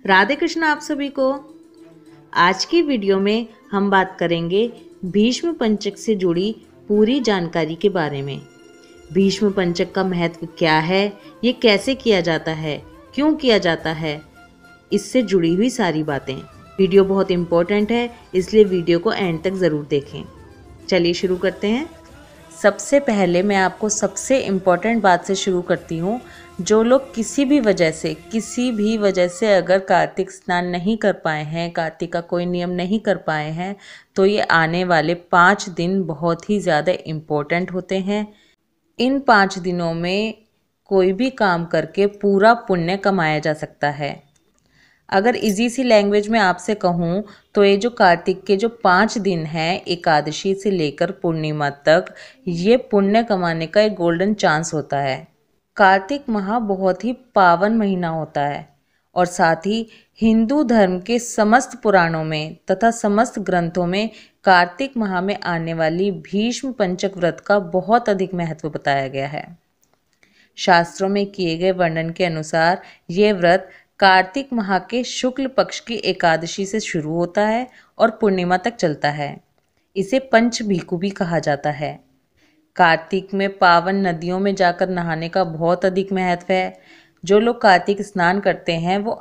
राधे कृष्ण आप सभी को। आज की वीडियो में हम बात करेंगे भीष्म पंचक से जुड़ी पूरी जानकारी के बारे में। भीष्म पंचक का महत्व क्या है, ये कैसे किया जाता है, क्यों किया जाता है, इससे जुड़ी हुई सारी बातें। वीडियो बहुत इम्पोर्टेंट है, इसलिए वीडियो को एंड तक ज़रूर देखें। चलिए शुरू करते हैं। सबसे पहले मैं आपको सबसे इम्पॉर्टेंट बात से शुरू करती हूँ। जो लोग किसी भी वजह से अगर कार्तिक स्नान नहीं कर पाए हैं, कार्तिक का कोई नियम नहीं कर पाए हैं, तो ये आने वाले 5 दिन बहुत ही ज़्यादा इम्पोर्टेंट होते हैं। इन 5 दिनों में कोई भी काम करके पूरा पुण्य कमाया जा सकता है। अगर इजी सी लैंग्वेज में आपसे कहूँ तो ये जो कार्तिक के जो 5 दिन हैं, एकादशी से लेकर पूर्णिमा तक, ये पुण्य कमाने का एक गोल्डन चांस होता है। कार्तिक माह बहुत ही पावन महीना होता है और साथ ही हिंदू धर्म के समस्त पुराणों में तथा समस्त ग्रंथों में कार्तिक माह में आने वाली भीष्म पंचक व्रत का बहुत अधिक महत्व बताया गया है। शास्त्रों में किए गए वर्णन के अनुसार ये व्रत कार्तिक माह के शुक्ल पक्ष की एकादशी से शुरू होता है और पूर्णिमा तक चलता है। इसे पंचभीकु भी कहा जाता है। कार्तिक में पावन नदियों में जाकर नहाने का बहुत अधिक महत्व है। जो लोग कार्तिक स्नान करते हैं वो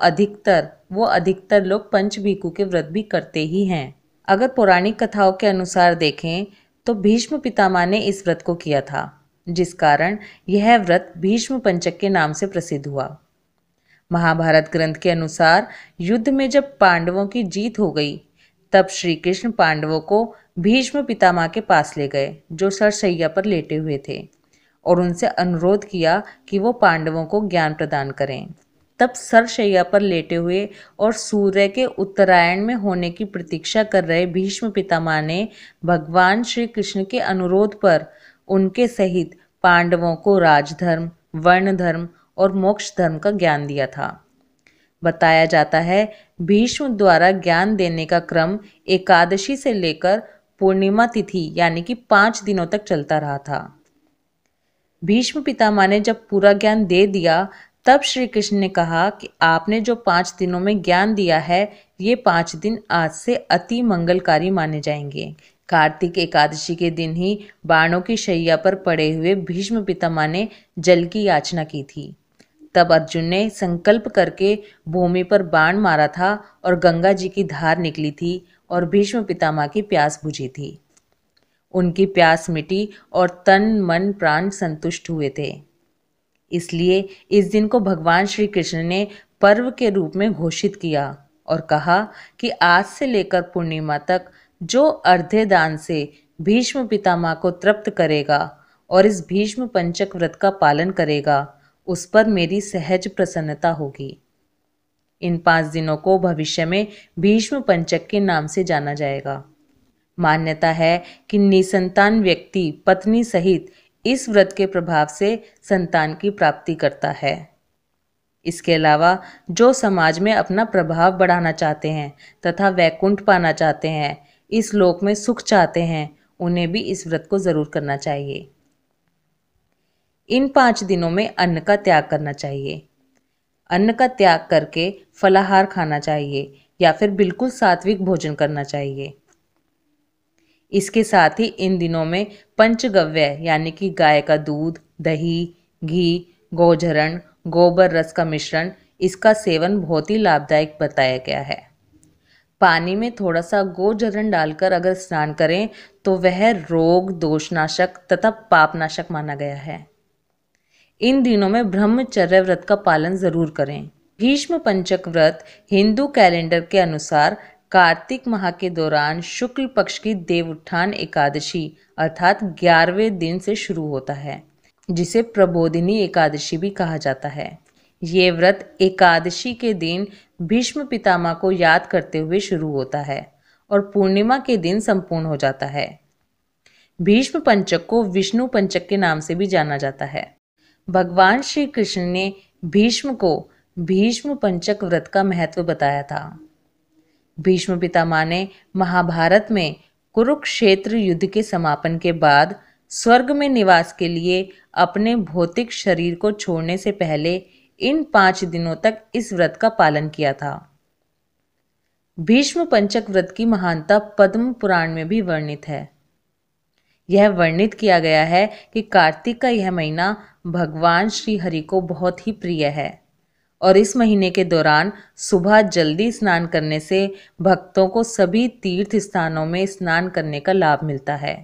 अधिकतर लोग पंचभीकु के व्रत भी करते ही हैं। अगर पौराणिक कथाओं के अनुसार देखें तो भीष्म पितामह ने इस व्रत को किया था, जिस कारण यह व्रत भीष्म पंचक के नाम से प्रसिद्ध हुआ। महाभारत ग्रंथ के अनुसार युद्ध में जब पांडवों की जीत हो गई, तब श्री कृष्ण पांडवों को भीष्म पितामह के पास ले गए, जो सरशैया पर लेटे हुए थे, और उनसे अनुरोध किया कि वो पांडवों को ज्ञान प्रदान करें। तब सरशैया पर लेटे हुए और सूर्य के उत्तरायण में होने की प्रतीक्षा कर रहे भीष्म पितामह ने भगवान श्री कृष्ण के अनुरोध पर उनके सहित पांडवों को राजधर्म, वर्ण धर्म और मोक्ष धर्म का ज्ञान दिया था। बताया जाता है भीष्म द्वारा ज्ञान देने का क्रम एकादशी से लेकर पूर्णिमा तिथि यानी कि 5 दिनों तक चलता रहा था। भीष्म पितामह ने जब पूरा ज्ञान दे दिया, तब श्री कृष्ण ने कहा कि आपने जो 5 दिनों में ज्ञान दिया है, ये 5 दिन आज से अति मंगलकारी माने जाएंगे। कार्तिक एकादशी के दिन ही बाणों की शैया पर पड़े हुए भीष्म पितामह ने जल की याचना की थी। तब अर्जुन ने संकल्प करके भूमि पर बाण मारा था और गंगा जी की धार निकली थी और भीष्म पितामह की प्यास बुझी थी। उनकी प्यास मिटी और तन मन प्राण संतुष्ट हुए थे। इसलिए इस दिन को भगवान श्री कृष्ण ने पर्व के रूप में घोषित किया और कहा कि आज से लेकर पूर्णिमा तक जो अर्धे दान से भीष्म पितामह को तृप्त करेगा और इस भीष्म पंचक व्रत का पालन करेगा, उस पर मेरी सहज प्रसन्नता होगी। इन 5 दिनों को भविष्य में भीष्म पंचक के नाम से जाना जाएगा। मान्यता है कि निसंतान व्यक्ति पत्नी सहित इस व्रत के प्रभाव से संतान की प्राप्ति करता है। इसके अलावा जो समाज में अपना प्रभाव बढ़ाना चाहते हैं तथा वैकुंठ पाना चाहते हैं, इस लोक में सुख चाहते हैं, उन्हें भी इस व्रत को जरूर करना चाहिए। इन 5 दिनों में अन्न का त्याग करना चाहिए। अन्न का त्याग करके फलाहार खाना चाहिए या फिर बिल्कुल सात्विक भोजन करना चाहिए। इसके साथ ही इन दिनों में पंचगव्य यानी कि गाय का दूध, दही, घी, गोझरण, गोबर रस का मिश्रण, इसका सेवन बहुत ही लाभदायक बताया गया है। पानी में थोड़ा सा गोझरण डालकर अगर स्नान करें तो वह रोग, दोषनाशक तथा पापनाशक माना गया है। इन दिनों में ब्रह्मचर्य व्रत का पालन जरूर करें। भीष्म पंचक व्रत हिंदू कैलेंडर के अनुसार कार्तिक माह के दौरान शुक्ल पक्ष की देवउत्थान एकादशी अर्थात 11वें दिन से शुरू होता है, जिसे प्रबोधिनी एकादशी भी कहा जाता है। ये व्रत एकादशी के दिन भीष्म पितामह को याद करते हुए शुरू होता है और पूर्णिमा के दिन संपूर्ण हो जाता है। भीष्म पंचक को विष्णु पंचक के नाम से भी जाना जाता है। भगवान श्री कृष्ण ने भीष्म को भीष्म पंचक व्रत का महत्व बताया था। भीष्म पितामह ने महाभारत में कुरुक्षेत्र युद्ध के समापन के बाद स्वर्ग में निवास के लिए अपने भौतिक शरीर को छोड़ने से पहले इन 5 दिनों तक इस व्रत का पालन किया था। भीष्म पंचक व्रत की महानता पद्म पुराण में भी वर्णित है। यह वर्णित किया गया है कि कार्तिक का यह महीना भगवान श्री हरि को बहुत ही प्रिय है और इस महीने के दौरान सुबह जल्दी स्नान करने से भक्तों को सभी तीर्थ स्थानों में स्नान करने का लाभ मिलता है।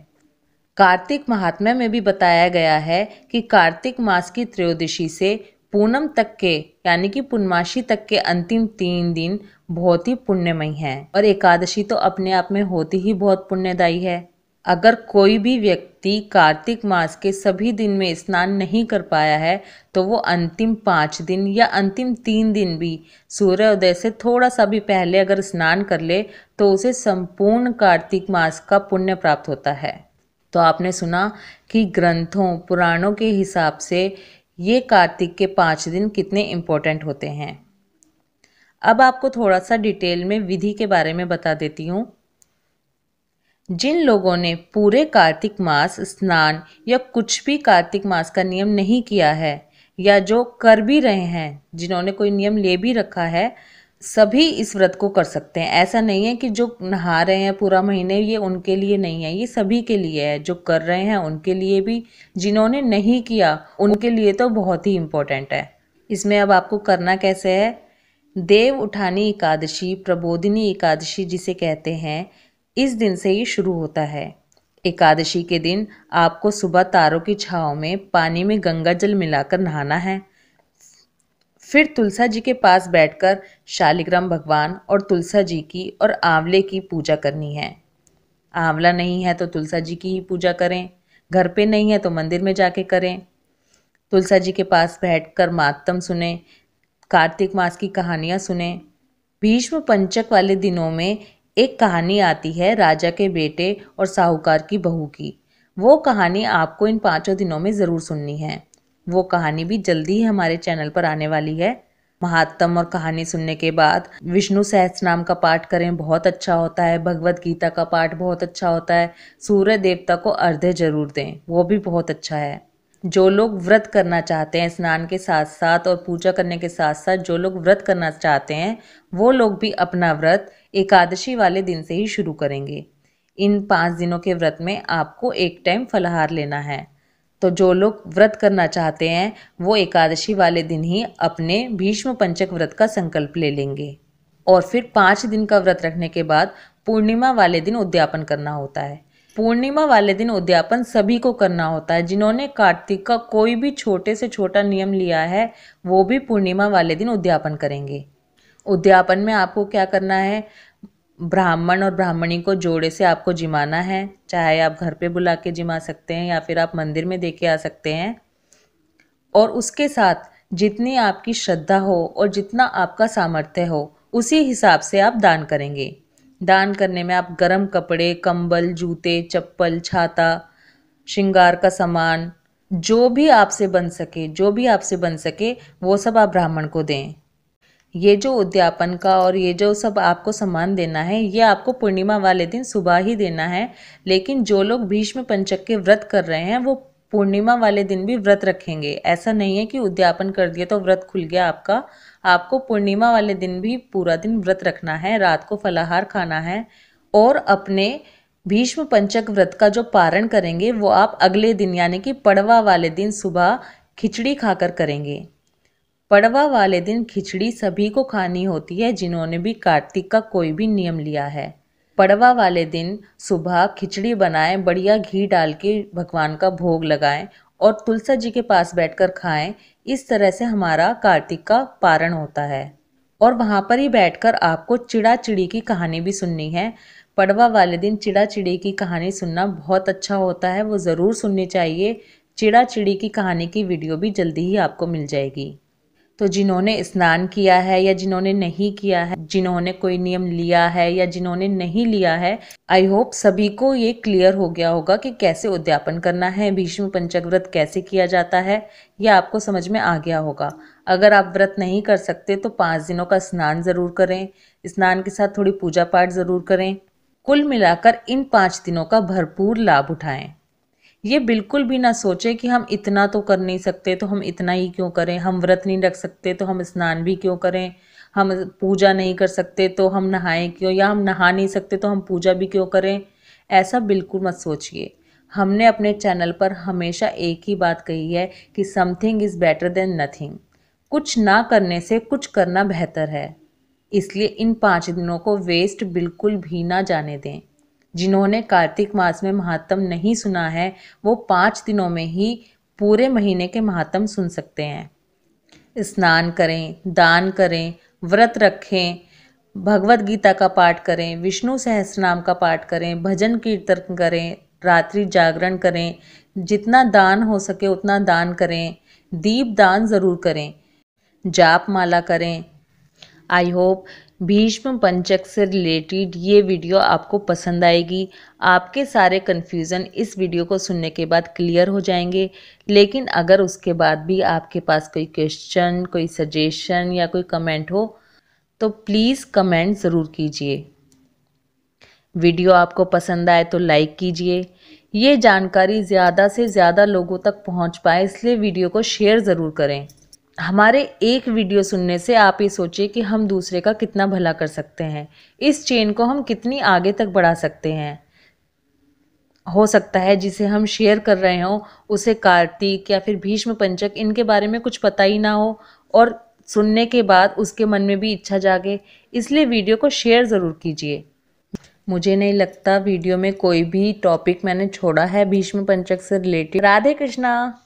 कार्तिक महात्म्य में भी बताया गया है कि कार्तिक मास की त्रयोदशी से पूनम तक के यानी कि पूर्णमासी तक के अंतिम 3 दिन बहुत ही पुण्यमय हैं और एकादशी तो अपने आप में होती ही बहुत पुण्यदायी है। अगर कोई भी व्यक्ति कार्तिक मास के सभी दिन में स्नान नहीं कर पाया है तो वो अंतिम 5 दिन या अंतिम 3 दिन भी सूर्योदय से थोड़ा सा भी पहले अगर स्नान कर ले तो उसे संपूर्ण कार्तिक मास का पुण्य प्राप्त होता है। तो आपने सुना कि ग्रंथों पुराणों के हिसाब से ये कार्तिक के 5 दिन कितने इम्पोर्टेंट होते हैं। अब आपको थोड़ा सा डिटेल में विधि के बारे में बता देती हूँ। जिन लोगों ने पूरे कार्तिक मास स्नान या कुछ भी कार्तिक मास का नियम नहीं किया है या जो कर भी रहे हैं, जिन्होंने कोई नियम ले भी रखा है, सभी इस व्रत को कर सकते हैं। ऐसा नहीं है कि जो नहा रहे हैं पूरा महीने ये उनके लिए नहीं है, ये सभी के लिए है। जो कर रहे हैं उनके लिए भी, जिन्होंने नहीं किया उनके लिए तो बहुत ही इम्पोर्टेंट है। इसमें अब आपको करना कैसे है। देव उठानी एकादशी, प्रबोधिनी एकादशी जिसे कहते हैं, इस दिन से ये शुरू होता है। एकादशी के दिन आपको सुबह तारों की छांव में पानी में गंगा जल मिलाकर नहाना है। फिर तुलसा जी के पास बैठकर शालिग्राम भगवान और तुलसा जी की और आंवले की पूजा करनी है। आंवला नहीं है तो तुलसा जी की ही पूजा करें, घर पे नहीं है तो मंदिर में जाके करें। तुलसा जी के पास बैठकर मातम सुने, कार्तिक मास की कहानियाँ सुने। भीष्म पंचक वाले दिनों में एक कहानी आती है राजा के बेटे और साहूकार की बहू की। वो कहानी आपको इन 5 दिनों में ज़रूर सुननी है। वो कहानी भी जल्दी ही हमारे चैनल पर आने वाली है। महात्म और कहानी सुनने के बाद विष्णु सहस्त्रनाम का पाठ करें, बहुत अच्छा होता है। भगवत गीता का पाठ बहुत अच्छा होता है। सूर्य देवता को अर्घ्य जरूर दें, वो भी बहुत अच्छा है। जो लोग व्रत करना चाहते हैं स्नान के साथ साथ और पूजा करने के साथ साथ, जो लोग व्रत करना चाहते हैं वो लोग भी अपना व्रत एकादशी वाले दिन से ही शुरू करेंगे। इन 5 दिनों के व्रत में आपको एक टाइम फलाहार लेना है। तो जो लोग व्रत करना चाहते हैं वो एकादशी वाले दिन ही अपने भीष्म पंचक व्रत का संकल्प ले लेंगे और फिर 5 दिन का व्रत रखने के बाद पूर्णिमा वाले दिन उद्यापन करना होता है। पूर्णिमा वाले दिन उद्यापन सभी को करना होता है। जिन्होंने कार्तिक का कोई भी छोटे से छोटा नियम लिया है वो भी पूर्णिमा वाले दिन उद्यापन करेंगे। उद्यापन में आपको क्या करना है, ब्राह्मण और ब्राह्मणी को जोड़े से आपको जिमाना है। चाहे आप घर पे बुला के जिमा सकते हैं या फिर आप मंदिर में दे के आ सकते हैं। और उसके साथ जितनी आपकी श्रद्धा हो और जितना आपका सामर्थ्य हो उसी हिसाब से आप दान करेंगे। दान करने में आप गर्म कपड़े, कंबल, जूते, चप्पल, छाता, श्रृंगार का सामान, जो भी आपसे बन सके वो सब आप ब्राह्मण को दें। ये जो उद्यापन का और ये जो सब आपको सामान देना है ये आपको पूर्णिमा वाले दिन सुबह ही देना है। लेकिन जो लोग भीष्म पंचक के व्रत कर रहे हैं वो पूर्णिमा वाले दिन भी व्रत रखेंगे। ऐसा नहीं है कि उद्यापन कर दिया तो व्रत खुल गया आपका। आपको पूर्णिमा वाले दिन भी पूरा दिन व्रत रखना है, रात को फलाहार खाना है और अपने भीष्म पंचक व्रत का जो पारण करेंगे वो आप अगले दिन यानी कि पड़वा वाले दिन सुबह खिचड़ी खाकर करेंगे। पड़वा वाले दिन खिचड़ी सभी को खानी होती है जिन्होंने भी कार्तिक का कोई भी नियम लिया है। पड़वा वाले दिन सुबह खिचड़ी बनाएं, बढ़िया घी डाल के भगवान का भोग लगाएं और तुलसा जी के पास बैठकर खाएं। इस तरह से हमारा कार्तिक का पारण होता है। और वहाँ पर ही बैठकर आपको चिड़ा चिड़ी की कहानी भी सुननी है। पड़वा वाले दिन चिड़ा चिड़ी की कहानी सुनना बहुत अच्छा होता है, वो ज़रूर सुननी चाहिए। चिड़ा चिड़ी की कहानी की वीडियो भी जल्दी ही आपको मिल जाएगी। तो जिन्होंने स्नान किया है या जिन्होंने नहीं किया है, जिन्होंने कोई नियम लिया है या जिन्होंने नहीं लिया है, आई होप सभी को ये क्लियर हो गया होगा कि कैसे उद्यापन करना है, भीष्म पंचक व्रत कैसे किया जाता है, ये आपको समझ में आ गया होगा। अगर आप व्रत नहीं कर सकते तो 5 दिनों का स्नान ज़रूर करें, स्नान के साथ थोड़ी पूजा पाठ ज़रूर करें। कुल मिलाकर इन 5 दिनों का भरपूर लाभ उठाएं। ये बिल्कुल भी ना सोचे कि हम इतना तो कर नहीं सकते तो हम इतना ही क्यों करें, हम व्रत नहीं रख सकते तो हम स्नान भी क्यों करें, हम पूजा नहीं कर सकते तो हम नहाएं क्यों, या हम नहा नहीं सकते तो हम पूजा भी क्यों करें। ऐसा बिल्कुल मत सोचिए। हमने अपने चैनल पर हमेशा एक ही बात कही है कि something is better than nothing. कुछ ना करने से कुछ करना बेहतर है। इसलिए इन 5 दिनों को वेस्ट बिल्कुल भी ना जाने दें। जिन्होंने कार्तिक मास में महात्म नहीं सुना है वो 5 दिनों में ही पूरे महीने के महात्म सुन सकते हैं। स्नान करें, दान करें, व्रत रखें, भगवत गीता का पाठ करें, विष्णु सहस्त्रनाम का पाठ करें, भजन कीर्तन करें, रात्रि जागरण करें, जितना दान हो सके उतना दान करें, दीप दान ज़रूर करें, जाप माला करें। आई होप भीष्म पंचक से रिलेटेड ये वीडियो आपको पसंद आएगी। आपके सारे कन्फ्यूज़न इस वीडियो को सुनने के बाद क्लियर हो जाएंगे। लेकिन अगर उसके बाद भी आपके पास कोई क्वेश्चन, कोई सजेशन या कोई कमेंट हो तो प्लीज़ कमेंट ज़रूर कीजिए। वीडियो आपको पसंद आए तो लाइक कीजिए। ये जानकारी ज़्यादा से ज़्यादा लोगों तक पहुंच पाए इसलिए वीडियो को शेयर ज़रूर करें। हमारे एक वीडियो सुनने से आप ये सोचिए कि हम दूसरे का कितना भला कर सकते हैं, इस चेन को हम कितनी आगे तक बढ़ा सकते हैं। हो सकता है जिसे हम शेयर कर रहे हों उसे कार्तिक या फिर भीष्म पंचक इनके बारे में कुछ पता ही ना हो और सुनने के बाद उसके मन में भी इच्छा जागे। इसलिए वीडियो को शेयर ज़रूर कीजिए। मुझे नहीं लगता वीडियो में कोई भी टॉपिक मैंने छोड़ा है भीष्म पंचक से रिलेटेड। राधे कृष्णा।